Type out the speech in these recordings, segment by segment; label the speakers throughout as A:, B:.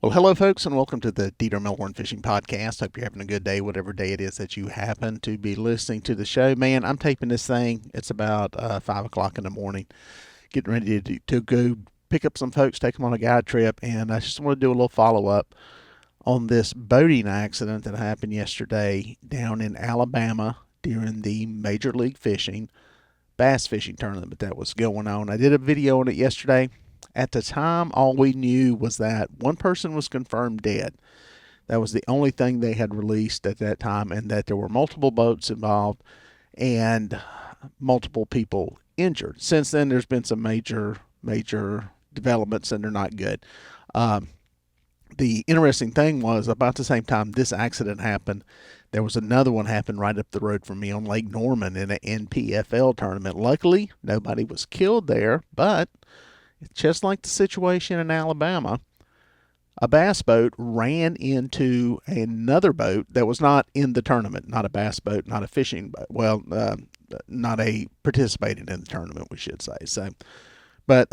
A: Well, hello, folks, and welcome to the Dieter Melhorn Fishing Podcast. Hope you're having a good day, whatever day it is that you happen to be listening to the show. Man, I'm taping this thing. It's about 5 o'clock in the morning, getting ready to go pick up some folks, take them on a guide trip, and I just want to do a little follow up on this boating accident that happened yesterday down in Alabama during the Major League Fishing bass fishing tournament that was going on. I did a video on it yesterday. At the time, all we knew was that one person was confirmed dead. That was the only thing they had released at that time, and that there were multiple boats involved and multiple people injured. Since then, there's been some major developments, and they're not good. Um, the interesting thing was, about the same time this accident happened, there was another one happened right up the road from me on Lake Norman in an NPFL tournament. Luckily, nobody was killed there, but just like the situation in Alabama, a bass boat ran into another boat that was not in the tournament, not a bass boat, not a fishing boat. Well, not a participating in the tournament, we should say. So, but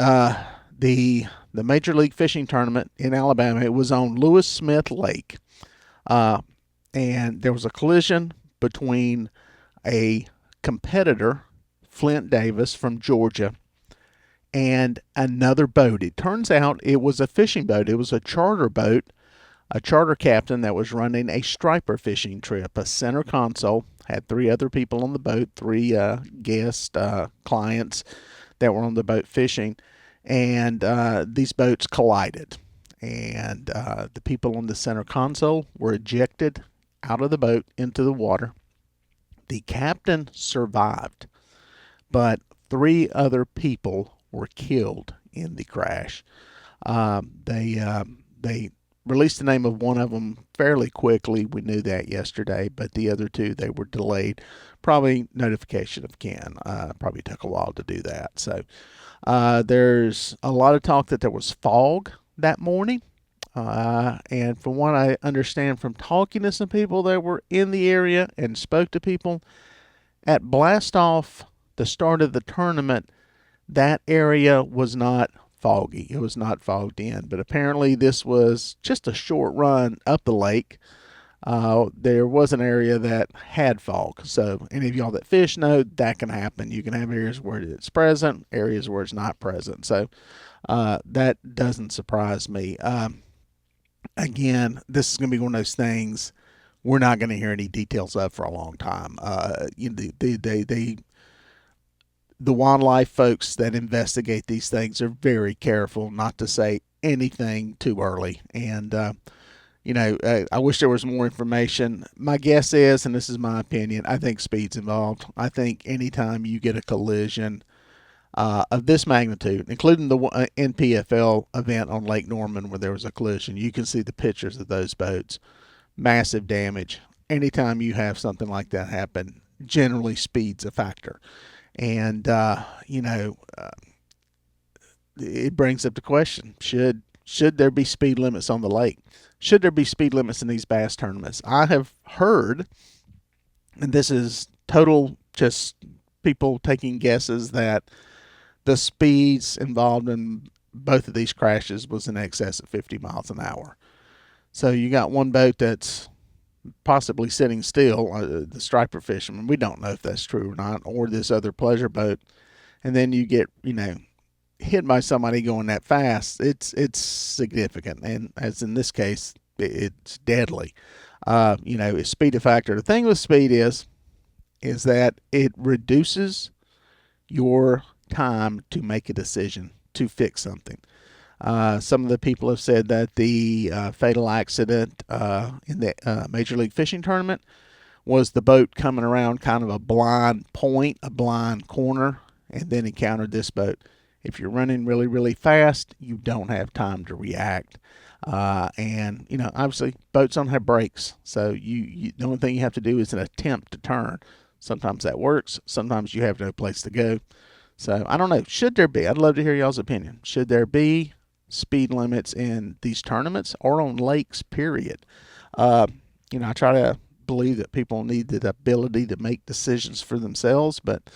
A: the Major League Fishing tournament in Alabama, it was on Lewis Smith Lake, uh, and there was a collision between a competitor, Flint Davis from Georgia, and another boat. It turns out it was a fishing boat. It was a charter boat, a charter captain that was running a striper fishing trip. A center console had three other people on the boat, three guest clients that were on the boat fishing, and these boats collided. And the people on the center console were ejected out of the boat into the water. The captain survived, but three other people were killed in the crash. They released the name of one of them fairly quickly. We knew that yesterday, but the other two, they were delayed. Probably notification of kin. Probably took a while to do that. So there's a lot of talk that there was fog that morning. And from what I understand from talking to some people that were in the area and spoke to people, at blast off the start of the tournament, that area was not foggy. It was not fogged in. But apparently, this was just a short run up the lake. There was an area that had fog. So, any of y'all that fish know that can happen. You can have areas where it's present, areas where it's not present. So, that doesn't surprise me. Again, this is going to be one of those things we're not going to hear any details of for a long time. The wildlife folks that investigate these things are very careful not to say anything too early. And, I wish there was more information. My guess is, and this is my opinion, I think speed's involved. I think anytime you get a collision of this magnitude, including the NPFL event on Lake Norman where there was a collision, you can see the pictures of those boats. Massive damage. Anytime you have something like that happen, generally speed's a factor. And it brings up the question: should there be speed limits on the lake? Should there be speed limits in these bass tournaments? I have heard, and this is total just people taking guesses, that the speeds involved in both of these crashes was in excess of 50 miles an hour. So you got one boat that's possibly sitting still, the striper fisherman. We don't know if that's true or not, or this other pleasure boat. And then you get, hit by somebody going that fast. It's significant, and as in this case, it's deadly. It's speed a factor. The thing with speed is that it reduces your time to make a decision to fix something. Some of the people have said that the fatal accident in the Major League Fishing tournament was the boat coming around kind of a blind point, a blind corner, and then encountered this boat. If you're running really, really fast, you don't have time to react. And obviously, boats don't have brakes, so the only thing you have to do is an attempt to turn. Sometimes that works. Sometimes you have no place to go. So I don't know. Should there be? I'd love to hear y'all's opinion. Should there be speed limits in these tournaments or on lakes, period? I try to believe that people need the ability to make decisions for themselves, but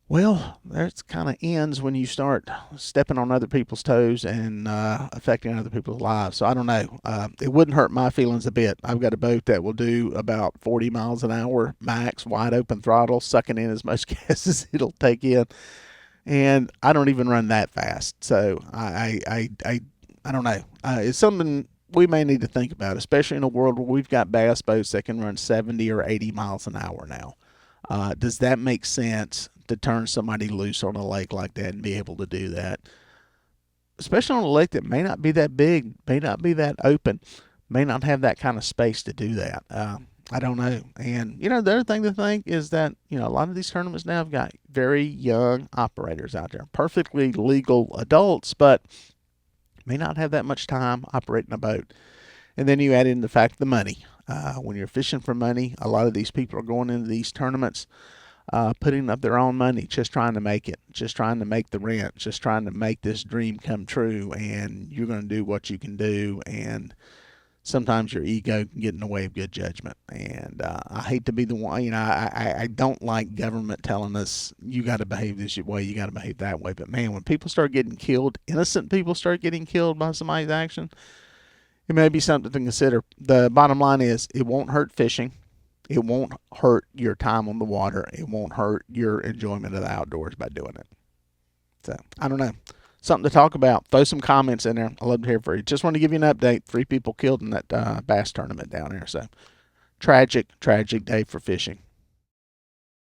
A: Well, that kind of ends when you start stepping on other people's toes and affecting other people's lives. So I don't know. It wouldn't hurt my feelings a bit. I've got a boat that will do about 40 miles an hour max, wide open throttle, sucking in as much gas as it'll take in, and I don't even run that fast. So I don't know. It's something we may need to think about, especially in a world where we've got bass boats that can run 70 or 80 miles an hour now. Does that make sense to turn somebody loose on a lake like that and be able to do that? Especially on a lake that may not be that big, may not be that open, may not have that kind of space to do that. I don't know. And, the other thing to think is that, a lot of these tournaments now have got very young operators out there, perfectly legal adults, but may not have that much time operating a boat. And then you add in the fact of the money. When you're fishing for money, a lot of these people are going into these tournaments putting up their own money, just trying to make it, just trying to make the rent, just trying to make this dream come true. And you're going to do what you can do. And sometimes your ego can get in the way of good judgment. And I hate to be the one, I don't like government telling us you got to behave this way, you got to behave that way. But man, when people start getting killed, innocent people start getting killed by somebody's action, it may be something to consider. The bottom line is it won't hurt fishing. It won't hurt your time on the water. It won't hurt your enjoyment of the outdoors by doing it. So, I don't know. Something to talk about. Throw some comments in there. I love to hear from you. Just want to give you an update. 3 people killed in that bass tournament down there. So, tragic, tragic day for fishing.